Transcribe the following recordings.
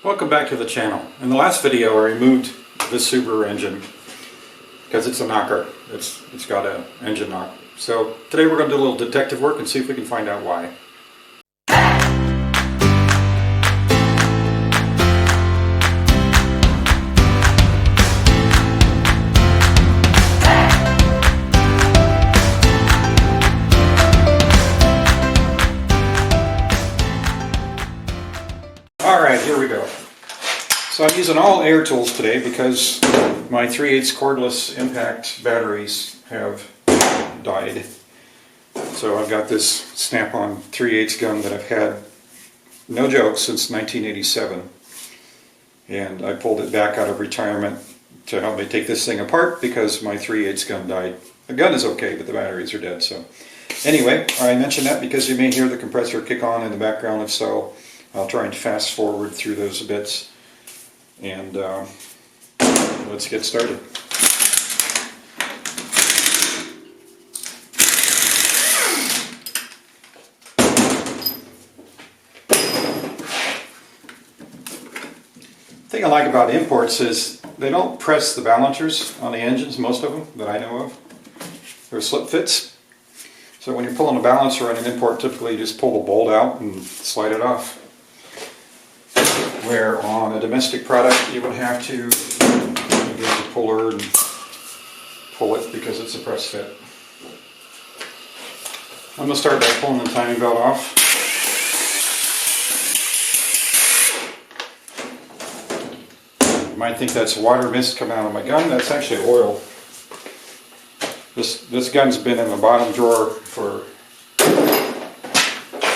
Welcome back to the channel. In the last video I removed this Subaru engine because it's a knocker. It's got an engine knock. So today we're going to do a little detective work and see if we can find out why. Alright, here we go. So I'm using all air tools today because my 3/8 cordless impact batteries have died. So I've got this snap-on 3/8 gun that I've had, no joke, since 1987. And I pulled it back out of retirement to help me take this thing apart because my 3/8 gun died. The gun is okay, but the batteries are dead. So anyway, I mention that because you may hear the compressor kick on in the background. If so, I'll try and fast forward through those bits, and let's get started. The thing I like about imports is they don't press the balancers on the engines, most of them that I know of. They're slip fits. So when you're pulling a balancer on an import, typically you just pull the bolt out and slide it off. Where on a domestic product you would have to get the puller and pull it because it's a press fit. I'm going to start by pulling the timing belt off. You might think that's water mist coming out of my gun. That's actually oil. This gun's been in the bottom drawer for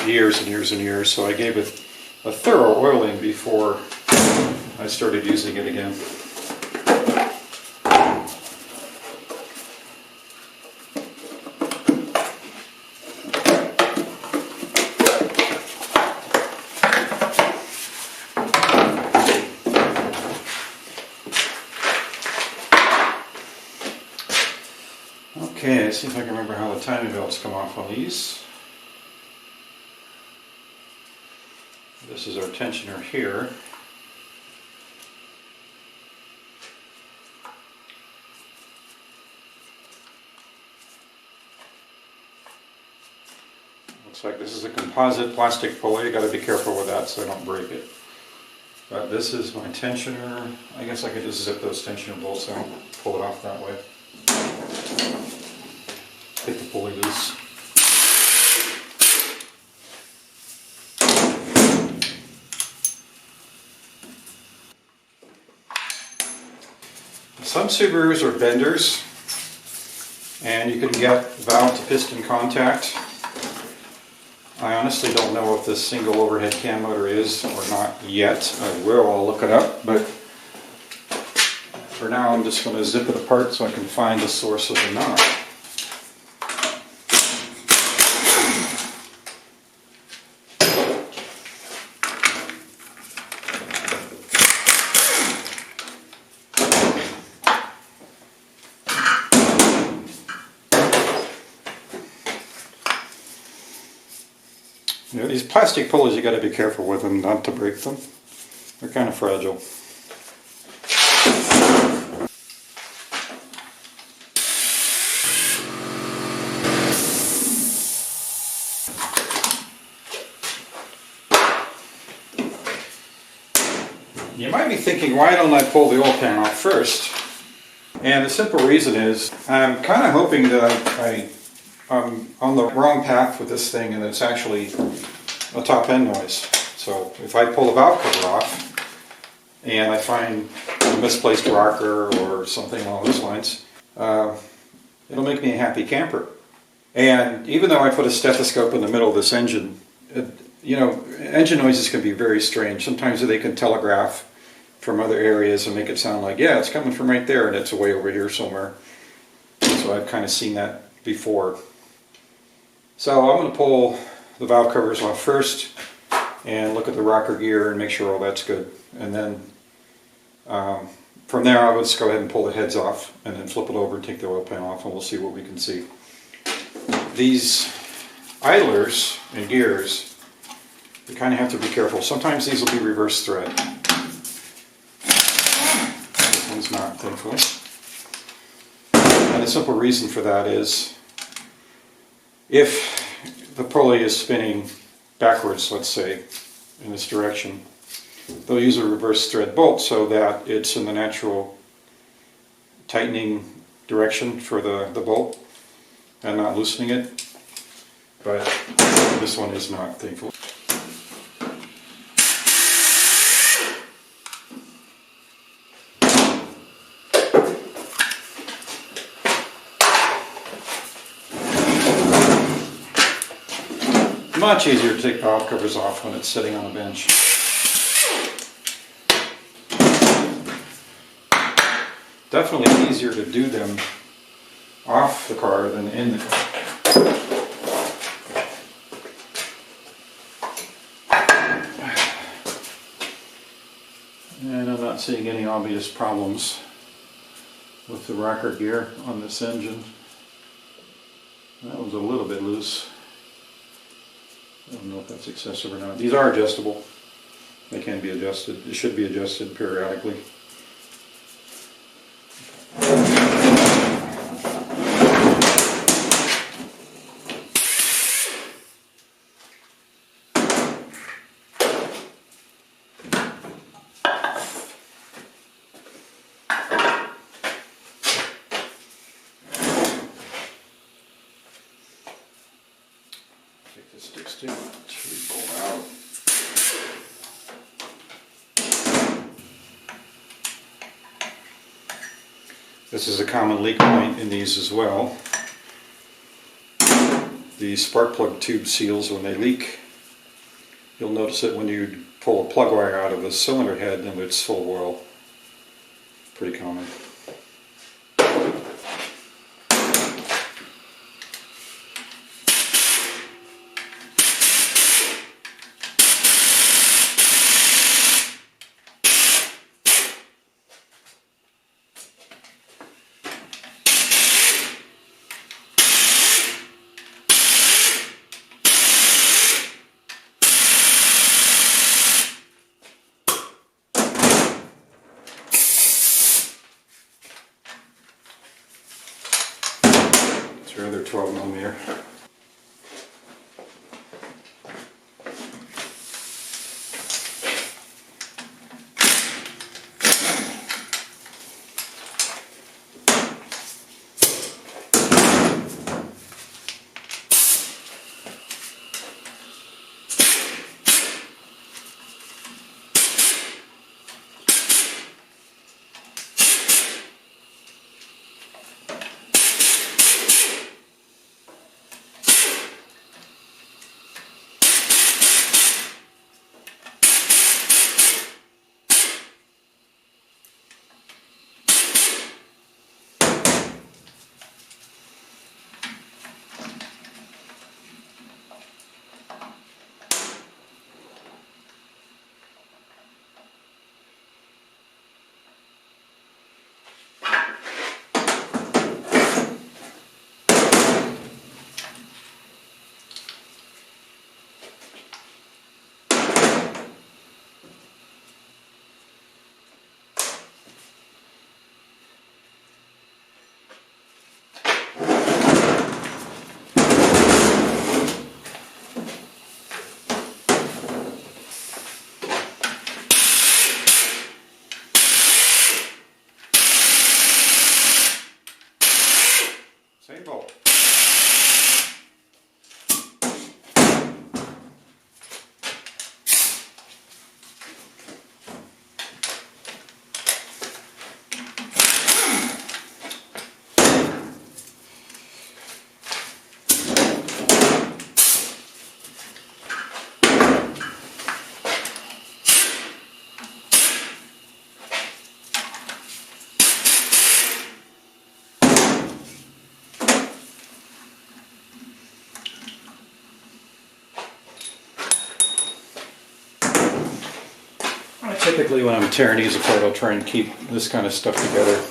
years and years and years, so I gave it a thorough oiling before I started using it again. Okay, let's see if I can remember how the timing belts come off on these. This is our tensioner here. Looks like this is a composite plastic pulley. You got to be careful with that so I don't break it. But this is my tensioner. I guess I could just zip those tensioner bolts out, pull it off that way. Take the pulley loose. Some Subarus are benders, and you can get valve to piston contact. I honestly don't know if this single overhead cam motor is or not yet. I will, I'll look it up, but for now I'm just going to zip it apart so I can find the source of the knot. You know, these plastic pulleys, you got to be careful with them not to break them. They're kind of fragile. You might be thinking, why don't I pull the oil pan off first? And the simple reason is, I'm kind of hoping that I'm on the wrong path with this thing and it's actually a top end noise. So if I pull the valve cover off and I find a misplaced rocker or something along those lines, it'll make me a happy camper. And even though I put a stethoscope in the middle of this engine, you know, engine noises can be very strange. Sometimes they can telegraph from other areas and make it sound like, yeah, it's coming from right there and it's way over here somewhere. So I've kind of seen that before. So I'm going to pull the valve covers off first and look at the rocker gear and make sure all that's good. And then from there I would just go ahead and pull the heads off and then flip it over and take the oil pan off and we'll see what we can see. These idlers and gears, you kind of have to be careful. Sometimes these will be reverse thread. is not, thankfully. And the simple reason for that is if the pulley is spinning backwards, let's say, in this direction, they'll use a reverse thread bolt so that it's in the natural tightening direction for the bolt and not loosening it. But this one is not, thankfully. Much easier to take the valve covers off when it's sitting on a bench. Definitely easier to do them off the car than in the car. And I'm not seeing any obvious problems with the rocker gear on this engine. That was a little bit loose. I don't know if that's excessive or not. These are adjustable. They can be adjusted. It should be adjusted periodically. Take the sticks too much. Pull out. This is a common leak point in these as well. The spark plug tube seals when they leak. You'll notice it when you pull a plug wire out of the cylinder head and it's full of oil. Pretty common. Your other 12mm. Same bolt. Typically when I'm tearing these apart, I'll try and keep this kind of stuff together.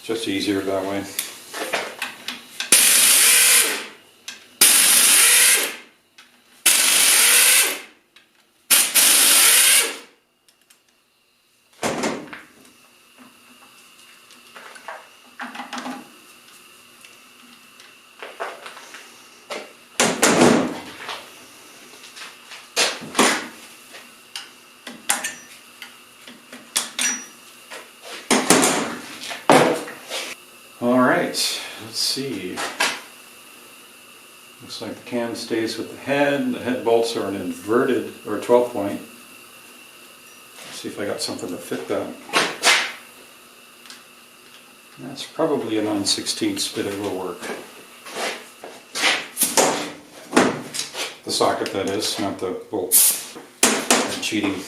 Just easier that way. Alright, let's see. Looks like the cam stays with the head bolts are an inverted, or 12 point. Let's see if I got something to fit that. That's probably a 9/16, but it will work. The socket, that is, not the bolt. I'm cheating.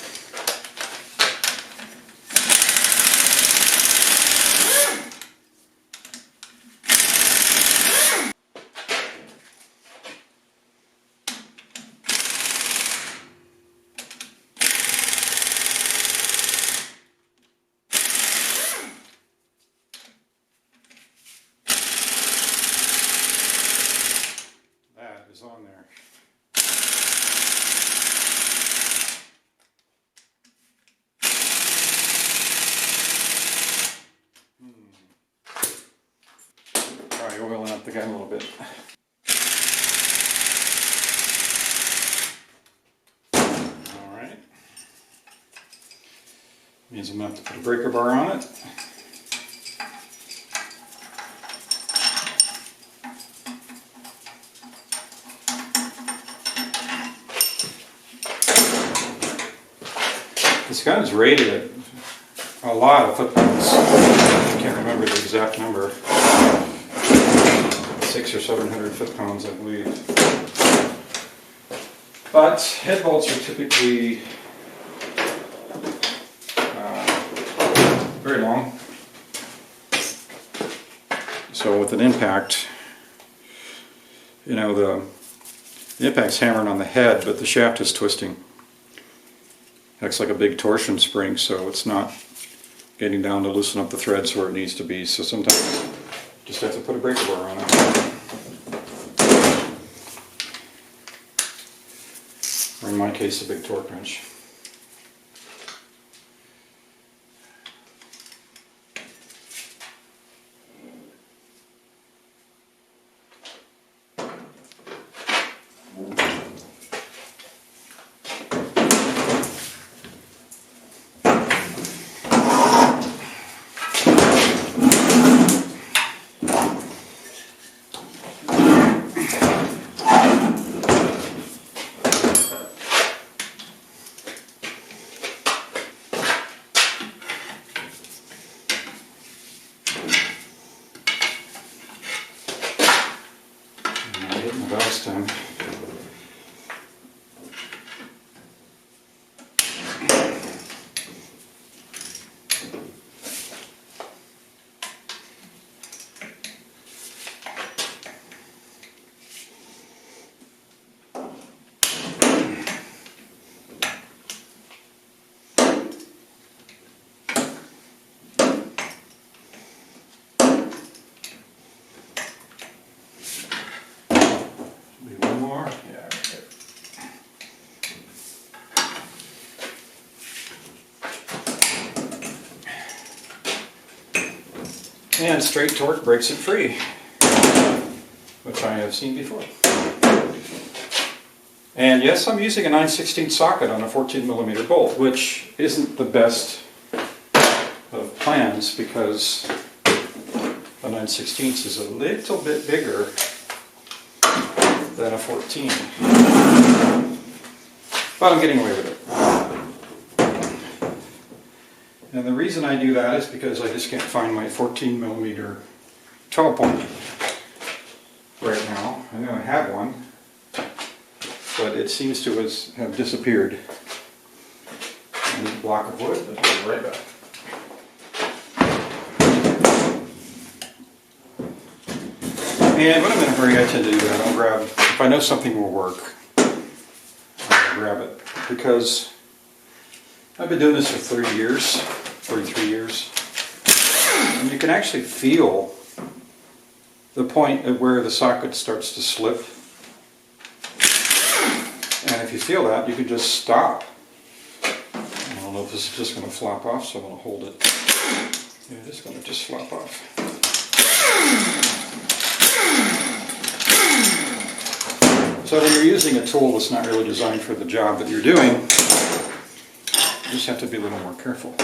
That is on there. Try oiling up the gun a little bit. Alright. Means I'm going to have to put a breaker bar on it. This gun's rated at a lot of foot-pounds. I can't remember the exact number. 600 or 700 foot-pounds, I believe. But head bolts are typically very long. So with an impact, you know, the impact's hammering on the head, but the shaft is twisting. Acts like a big torsion spring, so it's not getting down to loosen up the threads where it needs to be. So sometimes you just have to put a breaker bar on it. Or in my case, a big torque wrench. Last time. And straight torque breaks it free, which I have seen before. And yes, I'm using a 9/16 socket on a 14mm bolt, which isn't the best of plans because a 9/16 is a little bit bigger than a 14. But I'm getting away with it. And the reason I do that is because I just can't find my 14mm 12 point right now. I know I have one, but it seems to have disappeared. I need a block of wood, but I'll be right back. And when I'm in a hurry, I tend to do that. I'll grab, if I know something will work, I'll grab it. Because I've been doing this for 30 years. 43 years, and you can actually feel the point at where the socket starts to slip, and if you feel that, you can just stop. I don't know if this is just going to flop off, so I'm going to hold it. Yeah, it's going to just flop off. So when you're using a tool that's not really designed for the job that you're doing, you just have to be a little more careful.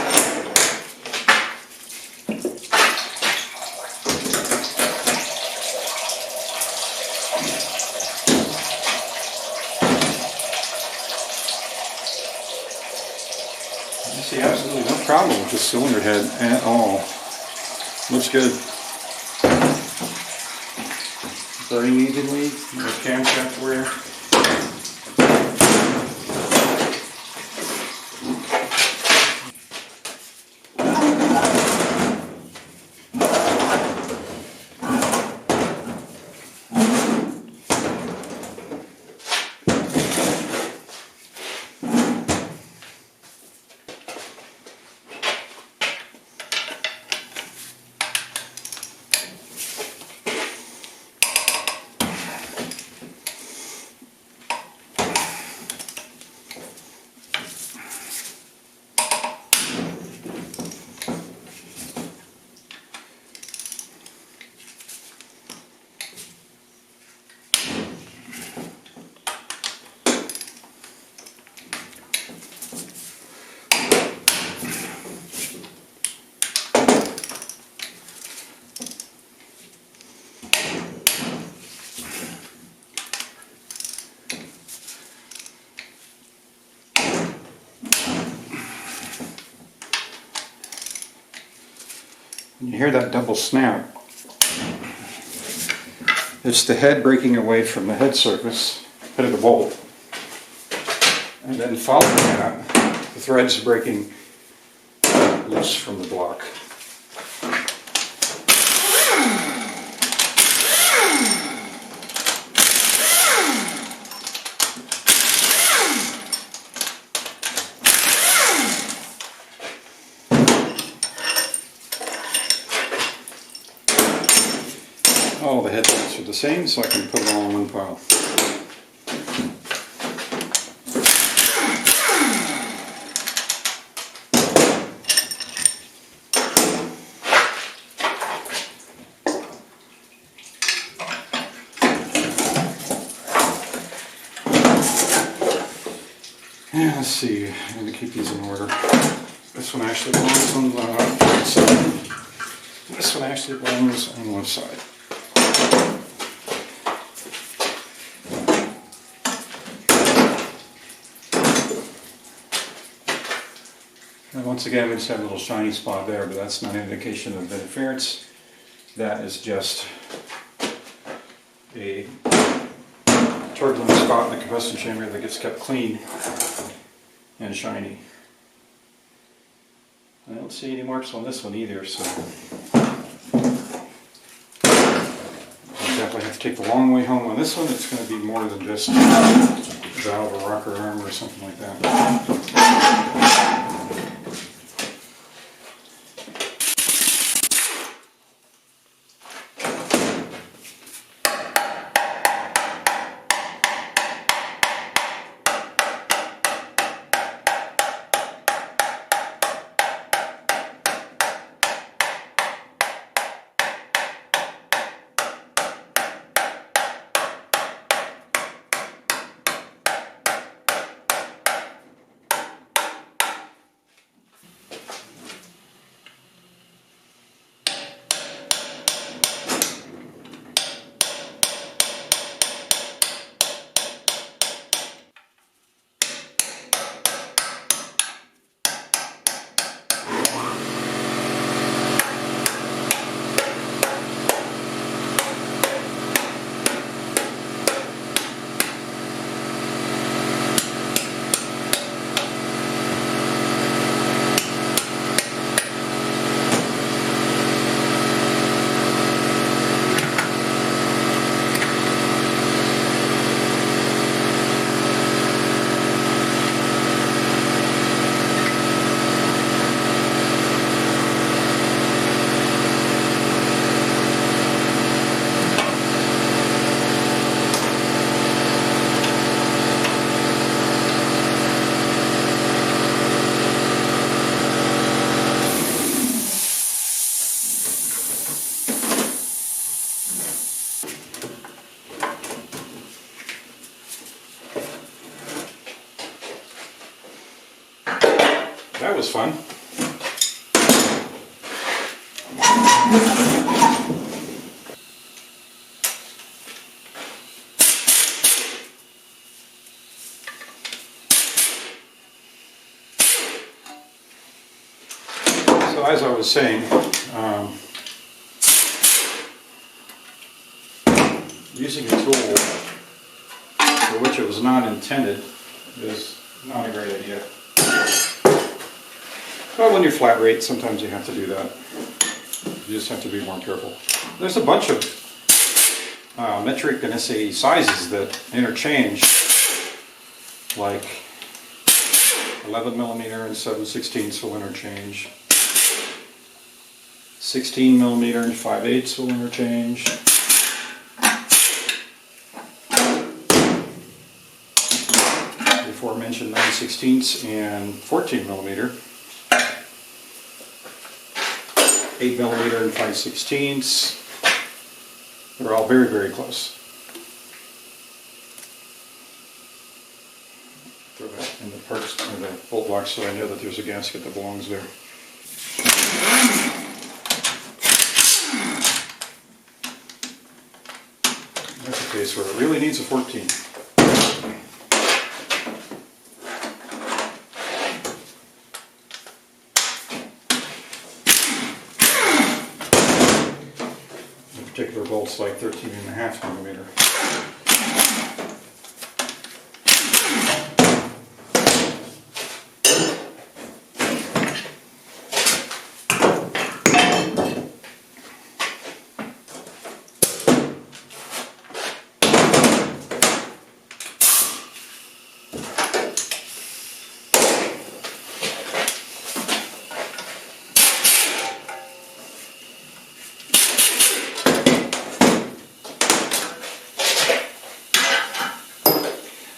see absolutely no problem with this cylinder head at all. Looks good. Burning evenly, no camshaft wear. You hear that double snap. It's the head breaking away from the head surface, head of the bolt. And then following that, the threads breaking loose from the block. All the head bolts are the same, so I can put it all in one pile. Yeah, let's see, I'm going to keep these in order. This one actually belongs on the right side. This one actually belongs on one side. And once again, we just have a little shiny spot there, but that's not an indication of interference. That is just a turbulent spot in the combustion chamber that gets kept clean and shiny. I don't see any marks on this one either, so I definitely have to take the long way home on this one. It's going to be more than just a valve or rocker arm or something like that. That was fun. So as I was saying, using a tool for which it was not intended is not a great idea. But when you're flat rate, sometimes you have to do that. You just have to be more careful. There's a bunch of metric and SAE sizes that interchange, like 11 millimeter and 7/16 will interchange. 16 millimeter and 5/8 will interchange. Before mentioned 9/16 and 14 millimeter. 8 millimeter and 5/16. They're all very, very close. Throw that in the parts in the bolt box so I know that there's a gasket that belongs there. That's a case where it really needs a 14. Particular bolts like 13.5 millimeter.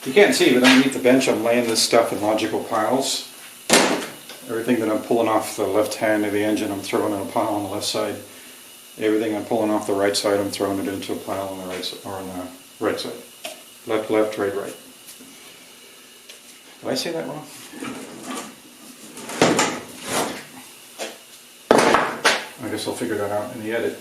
You can't see, but underneath the bench I'm laying this stuff in logical piles. Everything that I'm pulling off the left hand of the engine I'm throwing in a pile on the left side. Everything I'm pulling off the right side I'm throwing it into a pile on the right side, or on the right side. Left, left, right, right. Did I say that wrong? I guess I'll figure that out in the edit.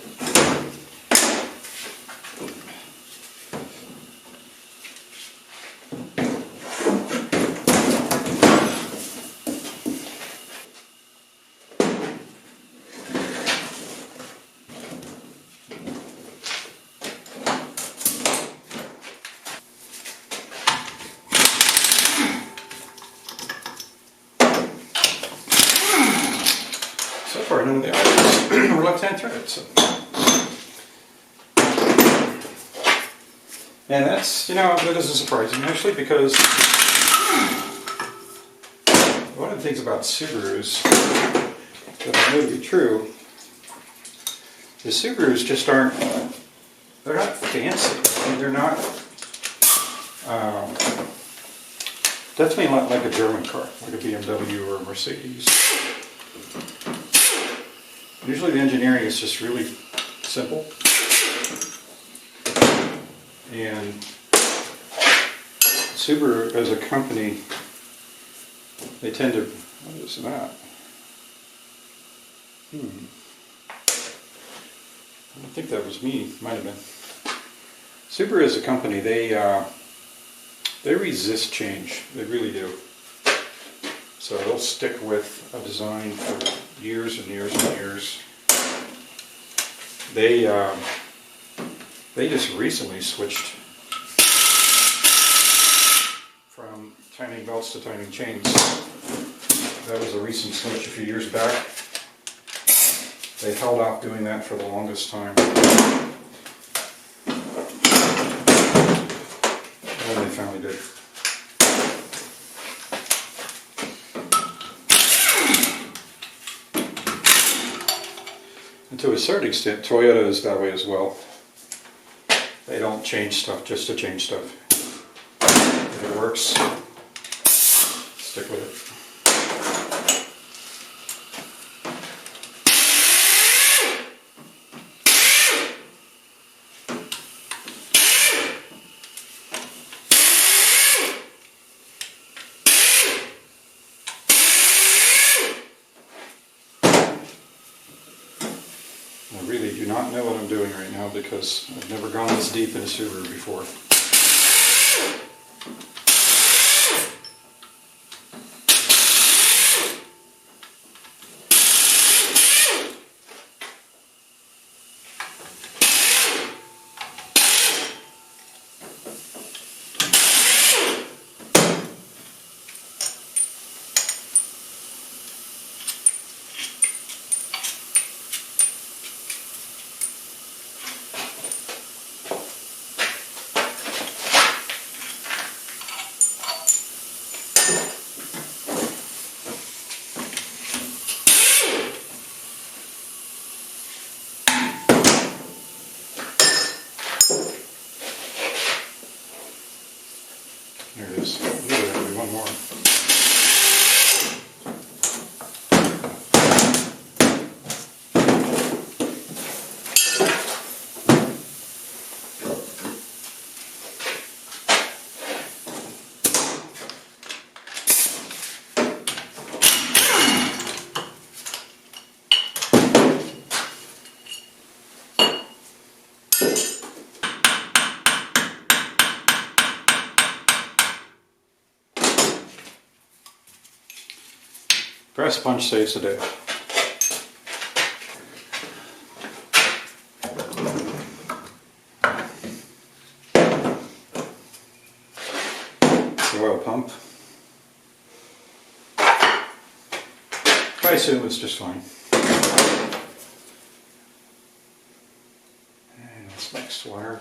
So far, none of the items were left-hand threaded. So. And that's, that doesn't surprise me actually, because one of the things about Subarus that I know to be true is Subarus just aren't, they're not fancy. I mean, they're not, definitely not like a German car, like a BMW or a Mercedes. Usually the engineering is just really simple, and Subaru as a company, they tend to, what is that? I don't think that was me, might have been. Subaru as a company, they resist change, they really do. So they'll stick with a design for years and years and years. They just recently switched from timing belts to timing chains. That was a recent switch a few years back. They held off doing that for the longest time. And they finally did. And to a certain extent, Toyota is that way as well. They don't change stuff just to change stuff. If it works, stick with it. I really do not know what I'm doing right now because I've never gone this deep in a Subaru before. Press punch saves the day. The oil pump. I assume it's just fine. And this next wire.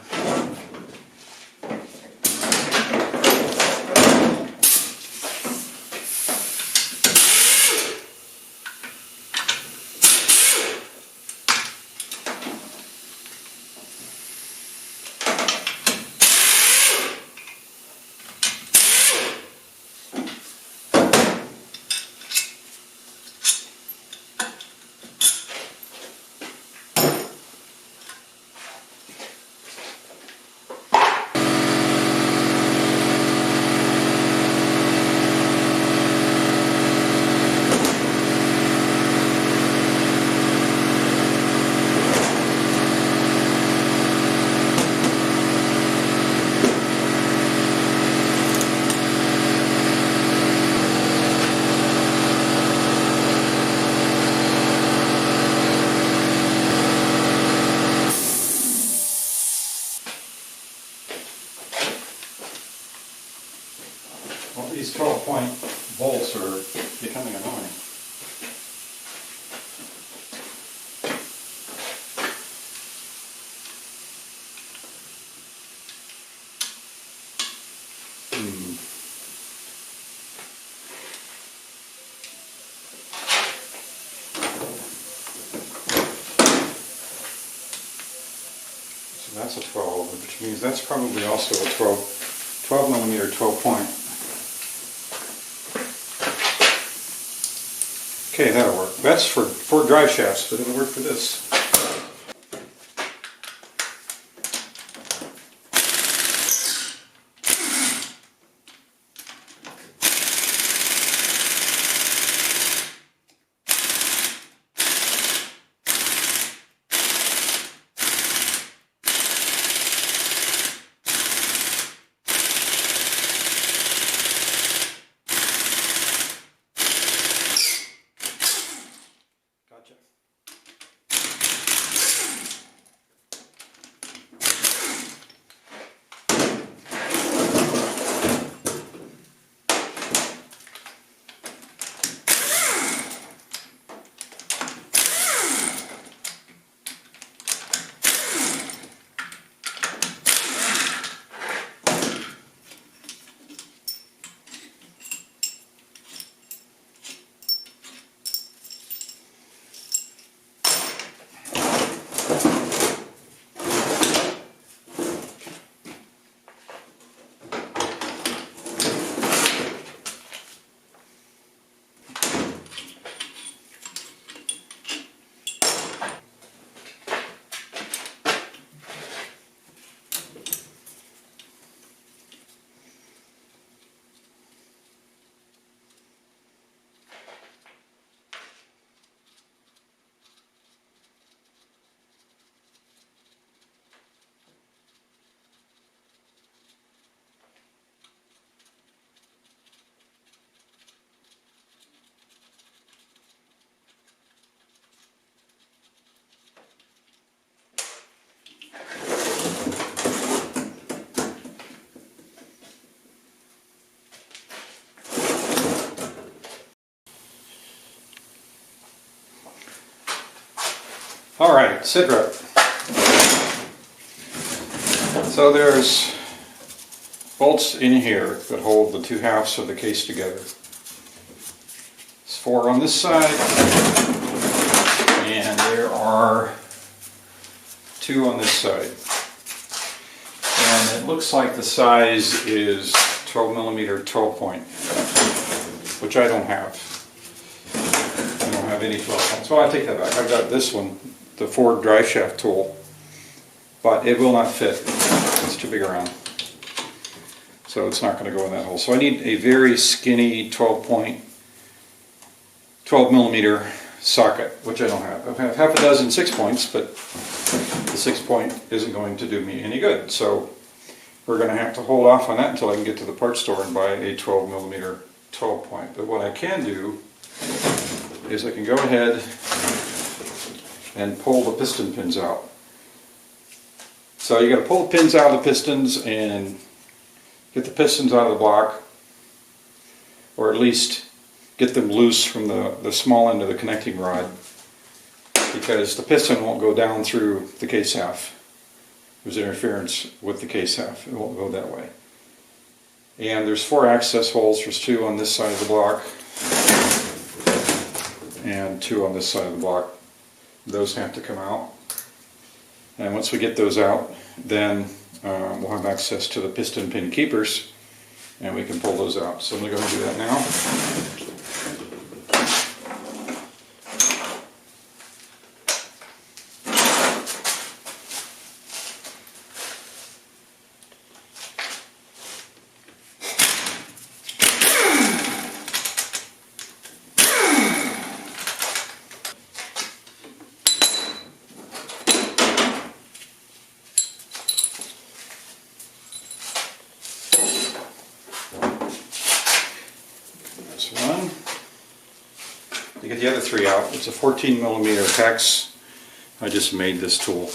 Well, these 12-point bolts are becoming annoying. So that's a 12, which means that's probably also a 12 millimeter 12-point. Okay, that'll work. That's for drive shafts, but it'll work for this. Gotcha. All right, sit rep. So there's bolts in here that hold the two halves of the case together. There's 4 on this side, and there are 2 on this side. And it looks like the size is 12 millimeter 12 point, which I don't have. I don't have any 12 points. Well, I take that back. I've got this one, the Ford drive shaft tool, but it will not fit. It's too big around. So it's not going to go in that hole. So I need a very skinny 12 millimeter socket, which I don't have. I have half a dozen 6 points, but the 6 point isn't going to do me any good. So we're going to have to hold off on that until I can get to the parts store and buy a 12 millimeter 12 point. But what I can do is I can go ahead and pull the piston pins out. So you got to pull the pins out of the pistons and get the pistons out of the block, or at least get them loose from the small end of the connecting rod, because the piston won't go down through the case half. There's interference with the case half. It won't go that way. And there's 4 access holes. There's 2 on this side of the block and 2 on this side of the block. Those have to come out. And once we get those out, then we'll have access to the piston pin keepers and we can pull those out. So I'm going to go and do that now. One. To get the other 3 out, it's a 14mm hex. I just made this tool.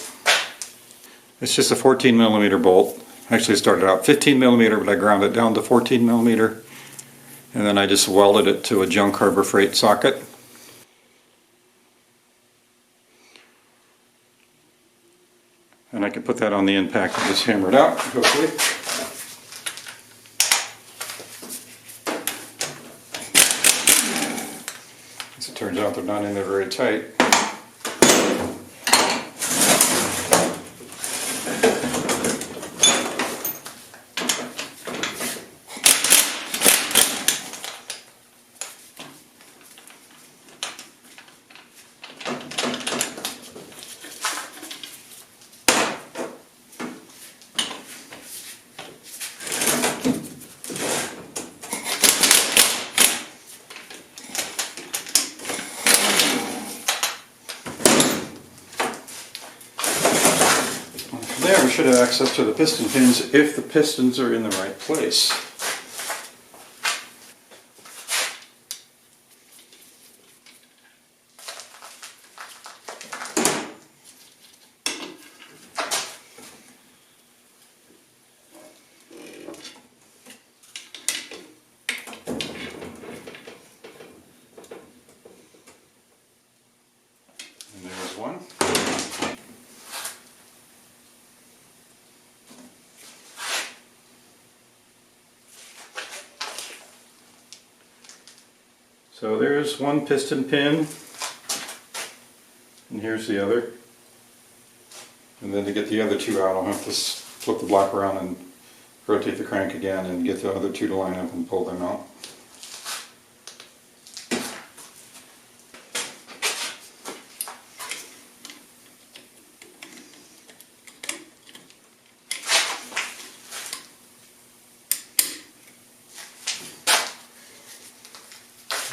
It's just a 14mm bolt. Actually it started out 15mm, but I ground it down to 14mm, and then I just welded it to a junk Harbor Freight socket. And I can put that on the impact and just hammer it out, hopefully. It turns out they're not in there very tight. There we should have access to the piston pins if the pistons are in the right place. And there's one. So there's one piston pin, and here's the other. And then to get the other 2 out, I'll have to flip the block around and rotate the crank again and get the other 2 to line up and pull them out.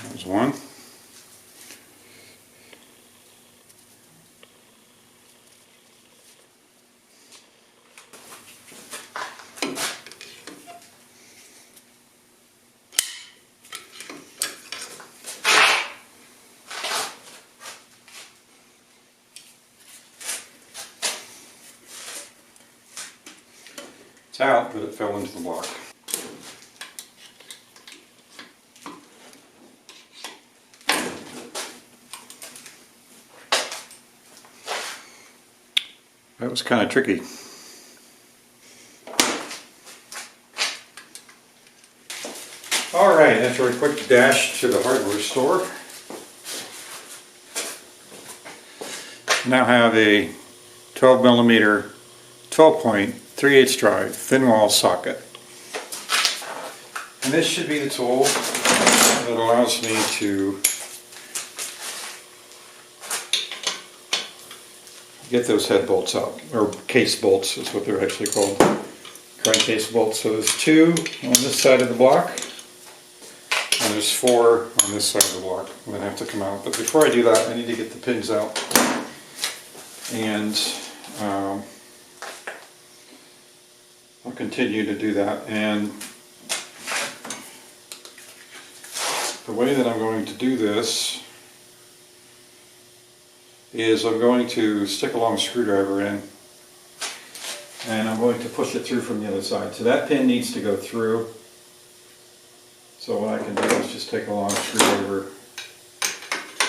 There's one. It's out, but it fell into the block. That was kind of tricky. Alright, after a quick dash to the hardware store, now have a 12mm 12-point 3/8 drive thin wall socket. And this should be the tool that allows me to get those head bolts out, or case bolts is what they're actually called, crankcase bolts. So there's 2 on this side of the block, and there's 4 on this side of the block that have to come out. But before I do that, I need to get the pins out, and I'll continue to do that. And the way that I'm going to do this is I'm going to stick a long screwdriver in, and I'm going to push it through from the other side. So that pin needs to go through. So what I can do is just take a long screwdriver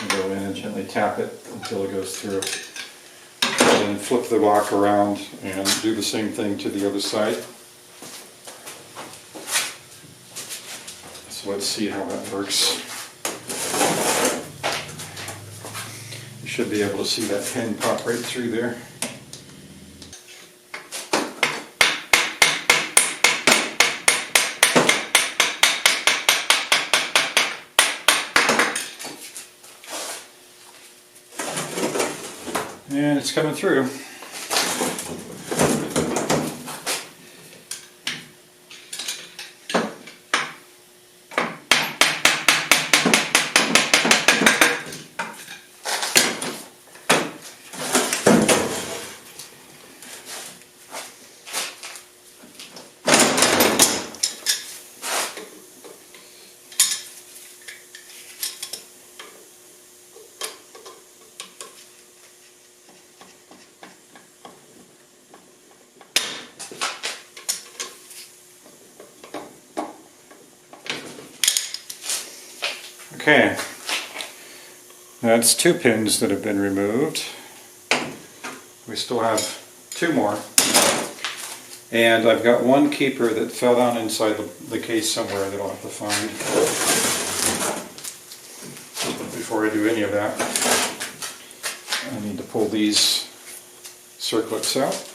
and go in and gently tap it until it goes through. And then flip the block around and do the same thing to the other side. So let's see how that works. You should be able to see that pin pop right through there. And it's coming through. Okay, that's 2 pins that have been removed. We still have 2 more. And I've got 1 keeper that fell down inside the case somewhere that I'll have to find. Before I do any of that, I need to pull these circlets out.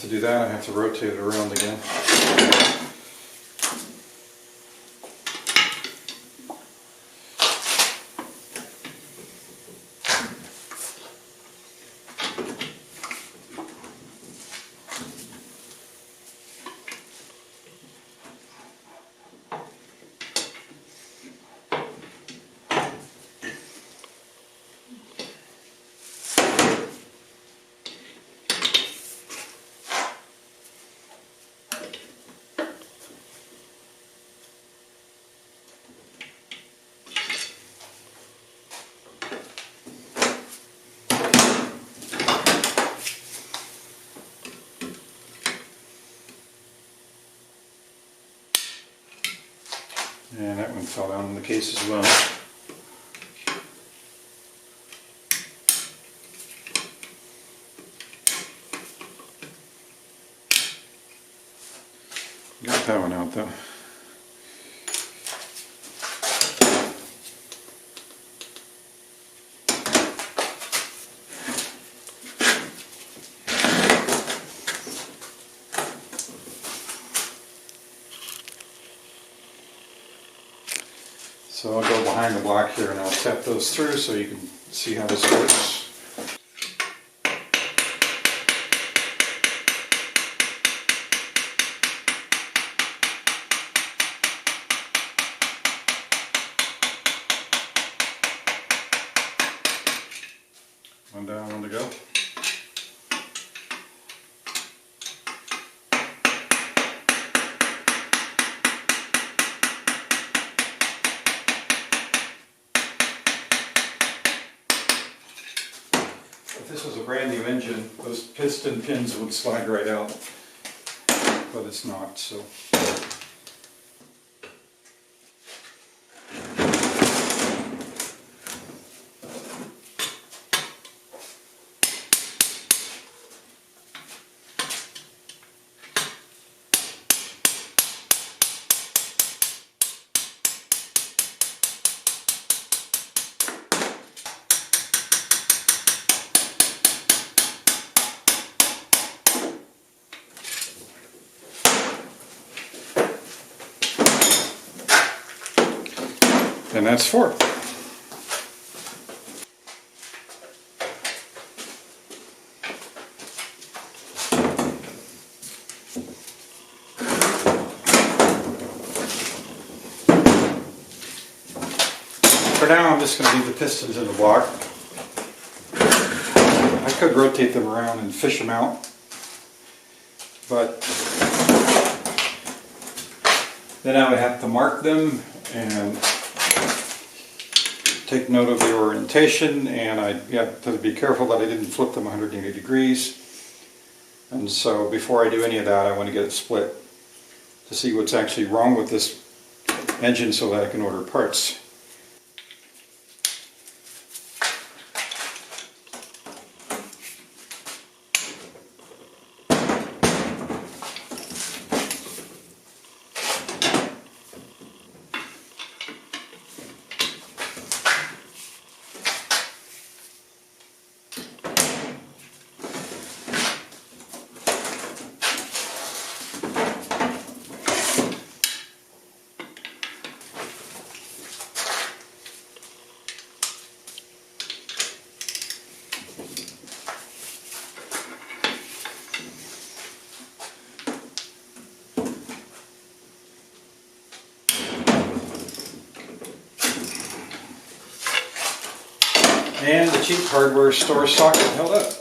To do that, I have to rotate it around again. And that one fell down in the case as well. Got that one out though. So I'll go behind the block here and I'll tap those through so you can see how this works. One down, one to go. If this was a brand new engine, those piston pins would slide right out, but it's not, so. And that's 4. For now, I'm just going to leave the pistons in the block. I could rotate them around and fish them out, but Then I would have to mark them and take note of the orientation, and I have to be careful that I didn't flip them 180 degrees. And so before I do any of that, I want to get it split to see what's actually wrong with this engine so that I can order parts. And the cheap hardware store socket held up.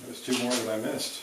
There's two more that I missed.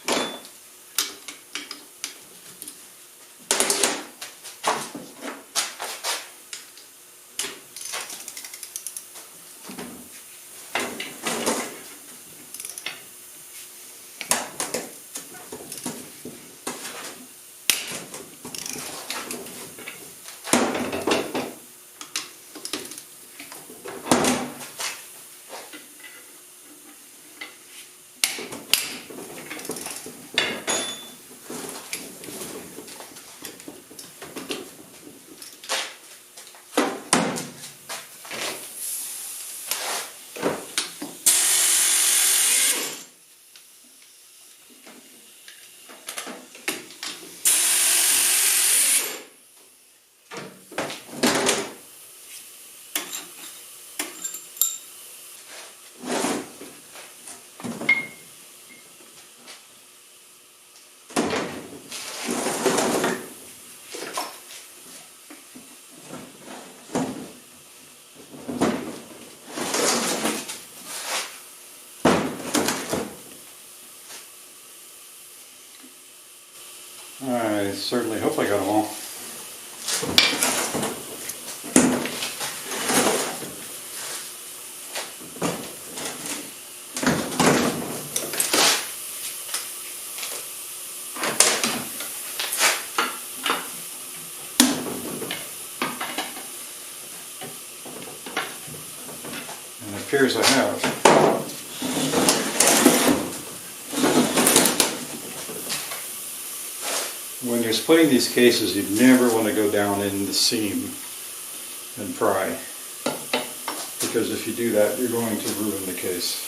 I certainly hope I got them all. And it appears I have. When you're splitting these cases, you never want to go down in the seam and pry, because if you do that, you're going to ruin the case.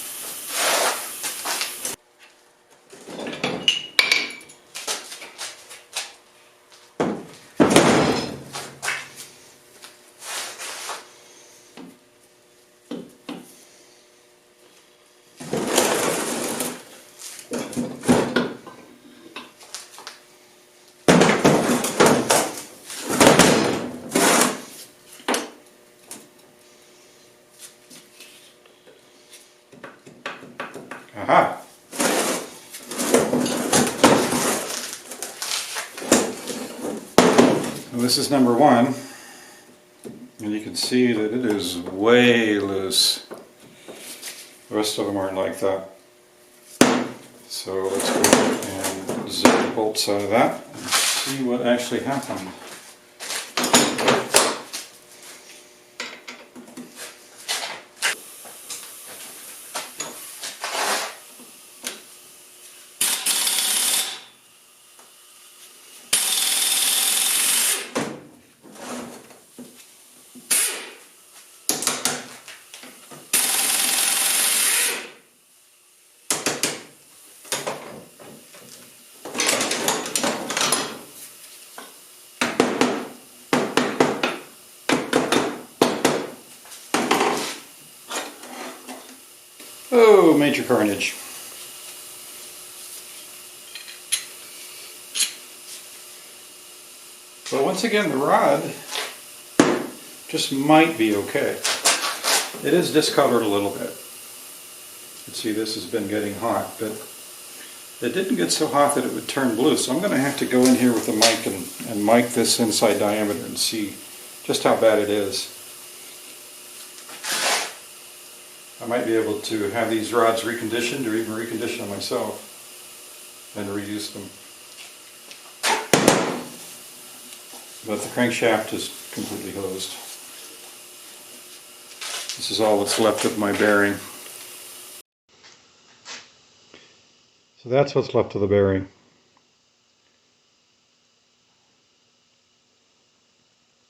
Aha! Well, this is number one, and you can see that it is way loose. The rest of them aren't like that. So let's go and zip the bolts out of that and see what actually happened. Oh, major carnage. But once again, the rod just might be okay. It is discolored a little bit. You can see this has been getting hot, but it didn't get so hot that it would turn blue. So I'm going to have to go in here with a mic and mic this inside diameter and see just how bad it is. I might be able to have these rods reconditioned or even recondition them myself and reuse them. But the crankshaft is completely hosed. This is all that's left of my bearing. So that's what's left of the bearing.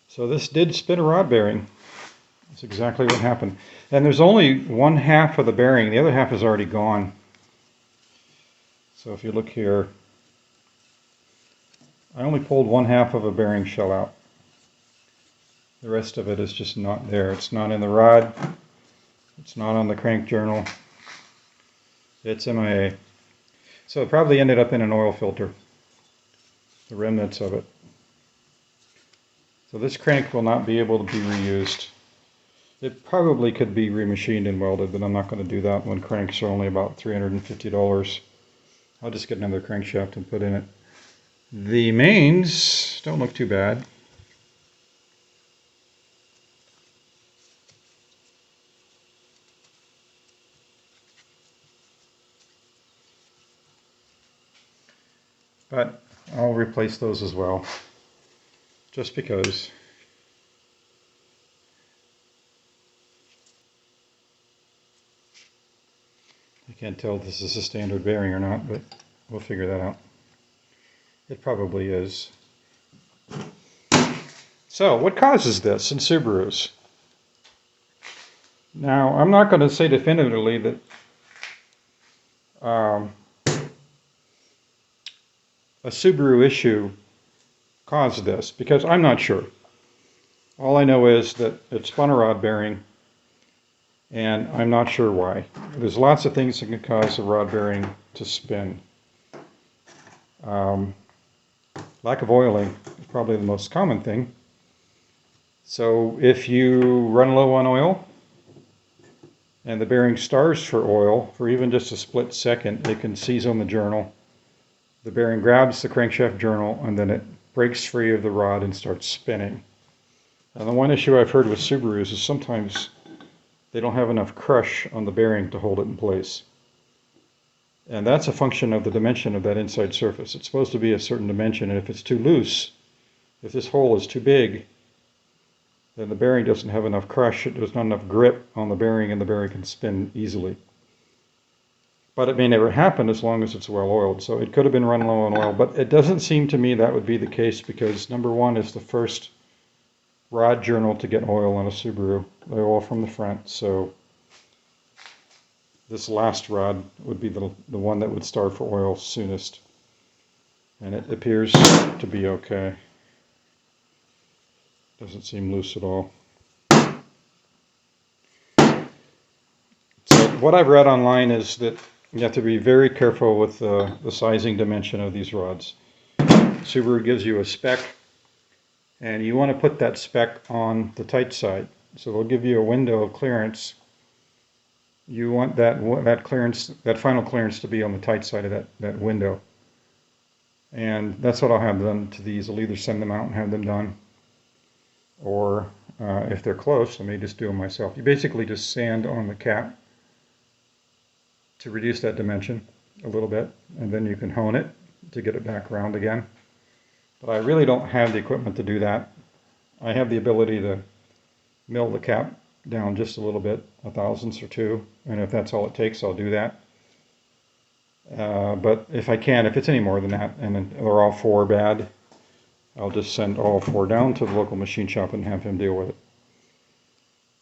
So this did spin a rod bearing. That's exactly what happened. And there's only one half of the bearing. The other half is already gone. So if you look here, I only pulled one half of a bearing shell out. The rest of it is just not there. It's not in the rod. It's not on the crank journal. It's MIA. So it probably ended up in an oil filter. The remnants of it. So this crank will not be able to be reused. It probably could be remachined and welded, but I'm not going to do that when cranks are only about $350. I'll just get another crankshaft and put in it. The mains don't look too bad. But I'll replace those as well, just because. I can't tell if this is a standard bearing or not, but we'll figure that out. It probably is. So, what causes this in Subarus? Now, I'm not going to say definitively that a Subaru issue caused this, because I'm not sure. All I know is that it spun a rod bearing, and I'm not sure why. There's lots of things that can cause a rod bearing to spin. Lack of oiling is probably the most common thing. So if you run low on oil and the bearing starves for oil for even just a split second, it can seize on the journal. the bearing grabs the crankshaft journal and then it breaks free of the rod and starts spinning. And the one issue I've heard with Subarus is sometimes they don't have enough crush on the bearing to hold it in place. And that's a function of the dimension of that inside surface. It's supposed to be a certain dimension, and if it's too loose, if this hole is too big, then the bearing doesn't have enough crush, there's not enough grip on the bearing, and the bearing can spin easily. But it may never happen as long as it's well oiled, so it could have been run low on oil, but it doesn't seem to me that would be the case because number one is the first rod journal to get oil on a Subaru. They oil from the front, so this last rod would be the one that would start for oil soonest. And it appears to be okay. Doesn't seem loose at all. So what I've read online is that you have to be very careful with the sizing dimension of these rods. Subaru gives you a spec, and you want to put that spec on the tight side. So they'll give you a window of clearance. You want that clearance, that final clearance, to be on the tight side of that window. And that's what I'll have done to these. I'll either send them out and have them done, or if they're close, I may just do them myself. You basically just sand on the cap to reduce that dimension a little bit, and then you can hone it to get it back round again. But I really don't have the equipment to do that. I have the ability to mill the cap down just a little bit, a thousandth or two, and if that's all it takes, I'll do that. But if I can, if it's any more than that, and they're all four bad, I'll just send all four down to the local machine shop and have him deal with it.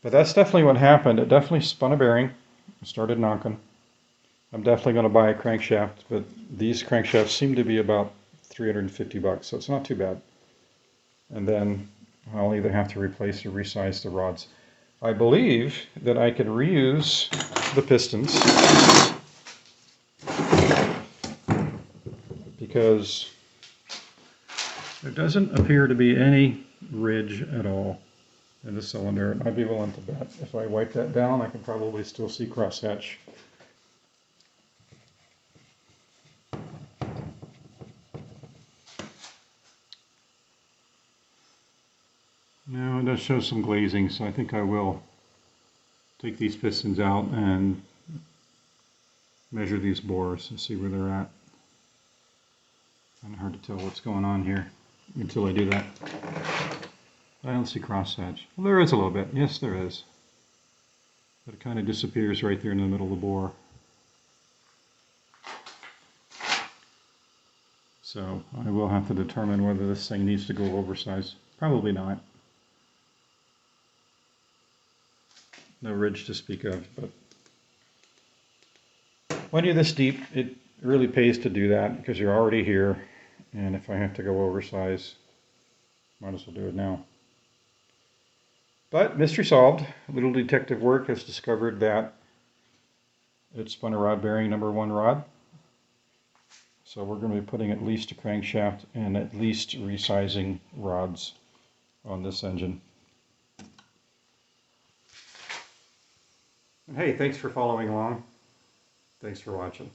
But that's definitely what happened. It definitely spun a bearing, started knocking. I'm definitely going to buy a crankshaft, but these crankshafts seem to be about $350, so it's not too bad. And then I'll either have to replace or resize the rods. I believe that I could reuse the pistons because there doesn't appear to be any ridge at all in the cylinder. I'd be willing to bet if I wipe that down, I can probably still see crosshatch. Now it does show some glazing, so I think I will take these pistons out and measure these bores and see where they're at. Kind of hard to tell what's going on here until I do that. I don't see crosshatch. Well, there is a little bit. Yes, there is. But it kind of disappears right there in the middle of the bore. So I will have to determine whether this thing needs to go oversized. Probably not. No ridge to speak of, but when you're this deep, it really pays to do that because you're already here, and if I have to go oversize, might as well do it now. But mystery solved. Little detective work has discovered that it spun a rod bearing number one rod. So we're going to be putting at least a crankshaft and at least resizing rods on this engine. Hey, thanks for following along. Thanks for watching.